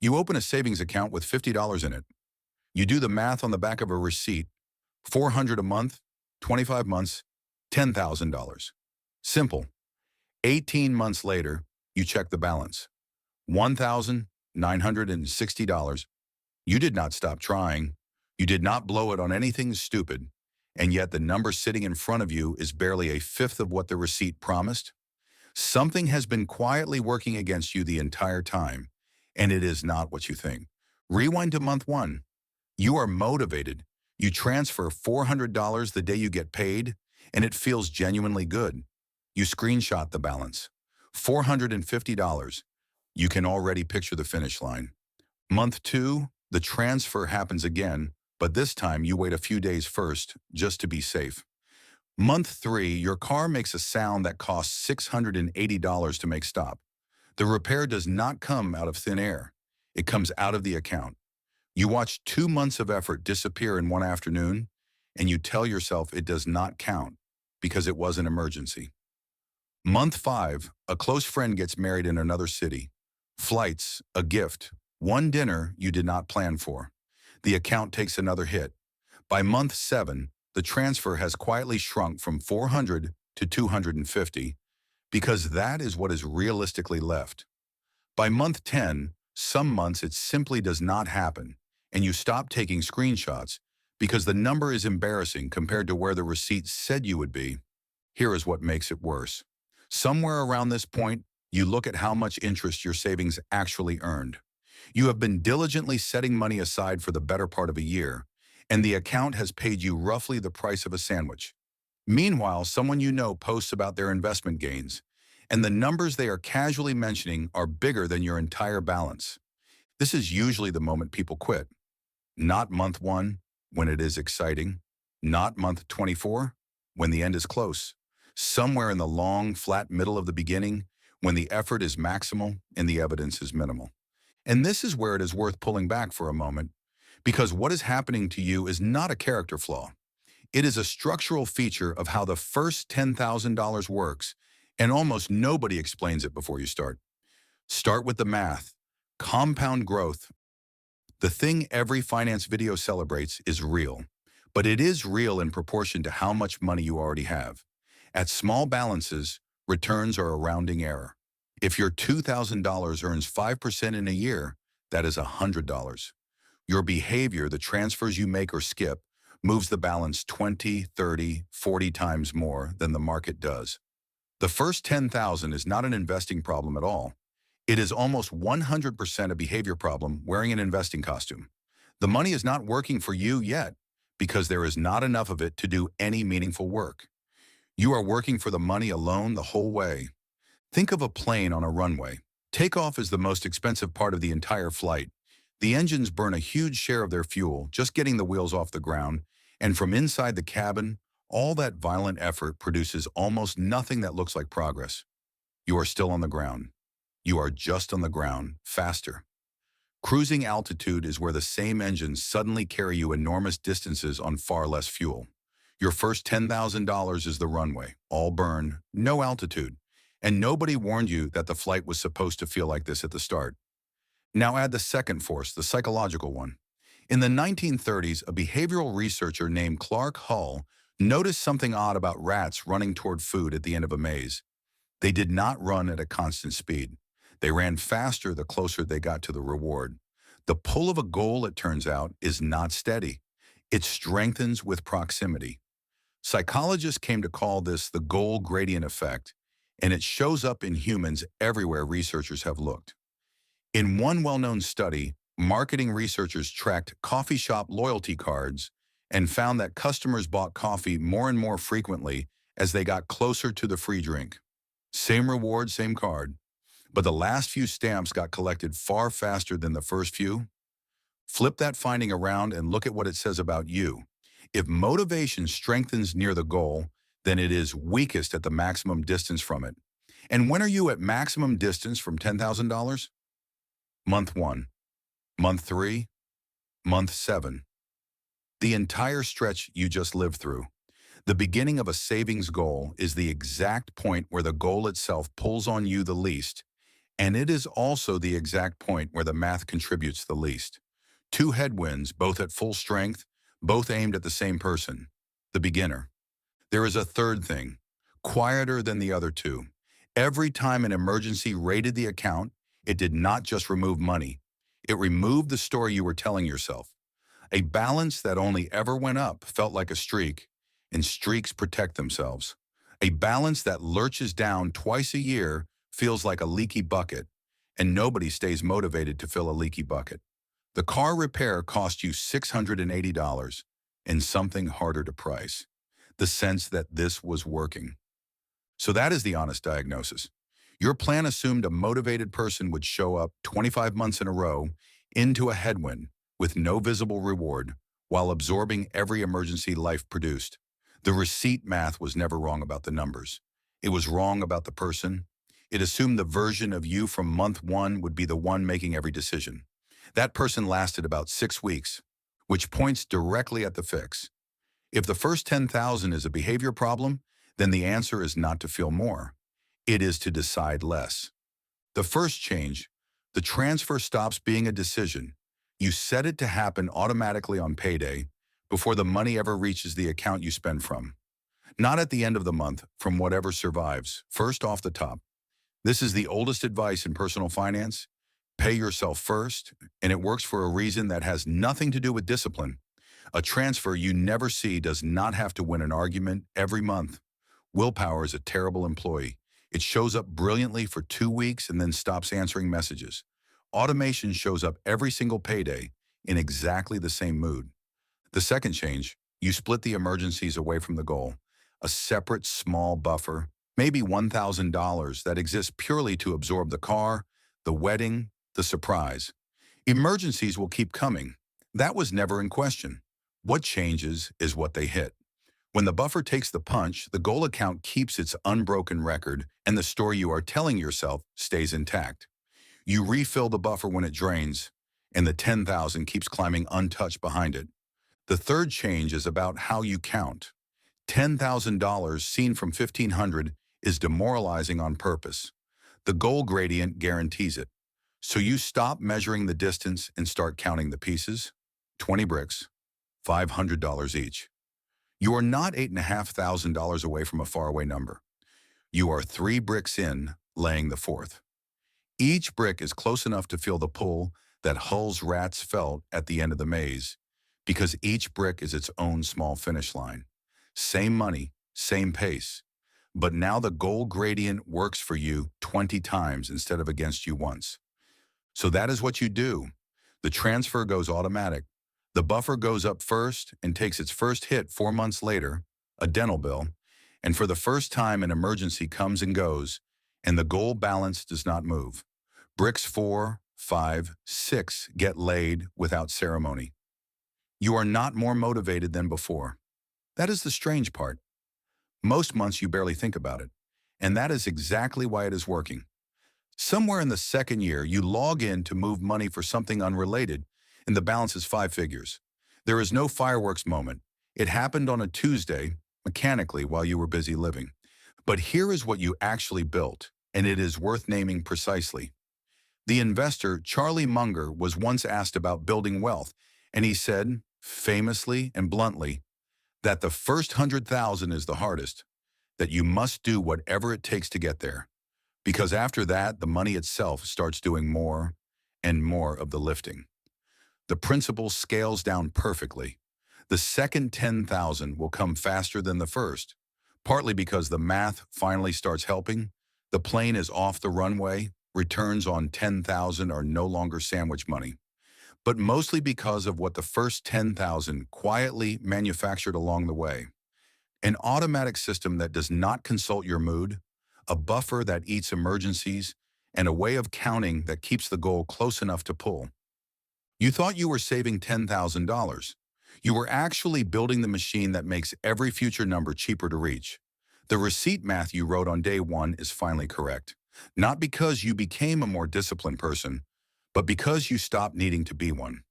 You open a savings account with $50 in it. You do the math on the back of a receipt, 400 a month, 25 months, $10,000. Simple. 18 months later, you check the balance. $1,960. You did not stop trying. You did not blow it on anything stupid. And yet the number sitting in front of you is barely a fifth of what the receipt promised. Something has been quietly working against you the entire time, and it is not what you think. Rewind to month one. You are motivated. You transfer $400 the day you get paid, and it feels genuinely good. You screenshot the balance. $450. You can already picture the finish line. Month two, the transfer happens again, but this time you wait a few days first, just to be safe. Month three, your car makes a sound that costs $680 to make stop. The repair does not come out of thin air. It comes out of the account. You watch 2 months of effort disappear in one afternoon, and you tell yourself it does not count because it was an emergency. Month five, a close friend gets married in another city. Flights, a gift, one dinner you did not plan for. The account takes another hit. By month seven, the transfer has quietly shrunk from 400 to 250 because that is what is realistically left. By month 10, some months it simply does not happen, and you stop taking screenshots because the number is embarrassing compared to where the receipt said you would be. Here is what makes it worse. Somewhere around this point, you look at how much interest your savings actually earned. You have been diligently setting money aside for the better part of a year, and the account has paid you roughly the price of a sandwich. Meanwhile, someone you know posts about their investment gains, and the numbers they are casually mentioning are bigger than your entire balance. This is usually the moment people quit. Not month one, when it is exciting. Not month 24, when the end is close. Somewhere in the long, flat middle of the beginning, when the effort is maximal and the evidence is minimal. And this is where it is worth pulling back for a moment, because what is happening to you is not a character flaw. It is a structural feature of how the first $10,000 works, and almost nobody explains it before you start. Start with the math. Compound growth. The thing every finance video celebrates is real, but it is real in proportion to how much money you already have. At small balances, returns are a rounding error. If your $2,000 earns 5% in a year, that is $100. Your behavior, the transfers you make or skip, moves the balance 20, 30, 40 times more than the market does. The first 10,000 is not an investing problem at all. It is almost 100% a behavior problem wearing an investing costume. The money is not working for you yet because there is not enough of it to do any meaningful work. You are working for the money alone the whole way. Think of a plane on a runway. Takeoff is the most expensive part of the entire flight. The engines burn a huge share of their fuel just getting the wheels off the ground, and from inside the cabin, all that violent effort produces almost nothing that looks like progress. You are still on the ground. You are just on the ground, faster. Cruising altitude is where the same engines suddenly carry you enormous distances on far less fuel. Your first $10,000 is the runway, all burn, no altitude, and nobody warned you that the flight was supposed to feel like this at the start. Now add the second force, the psychological one. In the 1930s, a behavioral researcher named Clark Hull noticed something odd about rats running toward food at the end of a maze. They did not run at a constant speed. They ran faster the closer they got to the reward. The pull of a goal, it turns out, is not steady. It strengthens with proximity. Psychologists came to call this the goal gradient effect, and it shows up in humans everywhere researchers have looked. In one well-known study, marketing researchers tracked coffee shop loyalty cards and found that customers bought coffee more and more frequently as they got closer to the free drink. Same reward, same card, but the last few stamps got collected far faster than the first few. Flip that finding around and look at what it says about you. If motivation strengthens near the goal, then it is weakest at the maximum distance from it. And when are you at maximum distance from $10,000? Month 1, month 3, month 7. The entire stretch you just lived through. The beginning of a savings goal is the exact point where the goal itself pulls on you the least, And it is also the exact point where the math contributes the least. Two headwinds, both at full strength, both aimed at the same person, the beginner. There is a third thing, quieter than the other two. Every time an emergency raided the account, it did not just remove money. It removed the story you were telling yourself. A balance that only ever went up felt like a streak, and streaks protect themselves. A balance that lurches down twice a year feels like a leaky bucket, and nobody stays motivated to fill a leaky bucket. The car repair cost you $680, and something harder to price, the sense that this was working. So that is the honest diagnosis. Your plan assumed a motivated person would show up 25 months in a row into a headwind with no visible reward while absorbing every emergency life produced. The receipt math was never wrong about the numbers. It was wrong about the person. It assumed the version of you from month one would be the one making every decision. That person lasted about 6 weeks, which points directly at the fix. If the first 10,000 is a behavior problem, then the answer is not to feel more. It is to decide less. The first change, the transfer stops being a decision. You set it to happen automatically on payday before the money ever reaches the account you spend from. Not at the end of the month, from whatever survives, first off the top. This is the oldest advice in personal finance. Pay yourself first, and it works for a reason that has nothing to do with discipline. A transfer you never see does not have to win an argument every month. Willpower is a terrible employee. It shows up brilliantly for 2 weeks and then stops answering messages. Automation shows up every single payday in exactly the same mood. The second change, you split the emergencies away from the goal. A separate small buffer, maybe $1,000 that exists purely to absorb the car, the wedding, the surprise. Emergencies will keep coming. That was never in question. What changes is what they hit. When the buffer takes the punch, the goal account keeps its unbroken record and the story you are telling yourself stays intact. You refill the buffer when it drains, and the 10,000 keeps climbing untouched behind it. The third change is about how you count. $10,000 seen from 1,500 is demoralizing on purpose. The goal gradient guarantees it. So you stop measuring the distance and start counting the pieces. 20 bricks, $500 each. You are not $8,500 away from a faraway number. You are 3 bricks in, laying the fourth. Each brick is close enough to feel the pull that Hull's rats felt at the end of the maze, because each brick is its own small finish line. Same money, same pace. But now the goal gradient works for you 20 times instead of against you once. So that is what you do. The transfer goes automatic. The buffer goes up first and takes its first hit 4 months later, a dental bill, and for the first time an emergency comes and goes, and the goal balance does not move. Bricks 4, 5, 6 get laid without ceremony. You are not more motivated than before. That is the strange part. Most months you barely think about it, and that is exactly why it is working. Somewhere in the second year, you log in to move money for something unrelated, and the balance is 5 figures. There is no fireworks moment. It happened on a Tuesday, mechanically, while you were busy living. But here is what you actually built, and it is worth naming precisely. The investor, Charlie Munger, was once asked about building wealth, and he said, famously and bluntly, that the first 100,000 is the hardest, that you must do whatever it takes to get there. Because after that, the money itself starts doing more and more of the lifting. The principle scales down perfectly. The second 10,000 will come faster than the first, partly because the math finally starts helping. The plane is off the runway, returns on 10,000 are no longer sandwich money, but mostly because of what the first 10,000 quietly manufactured along the way. An automatic system that does not consult your mood, a buffer that eats emergencies, and a way of counting that keeps the goal close enough to pull. You thought you were saving $10,000. You were actually building the machine that makes every future number cheaper to reach. The receipt math you wrote on day one is finally correct. Not because you became a more disciplined person, but because you stopped needing to be one.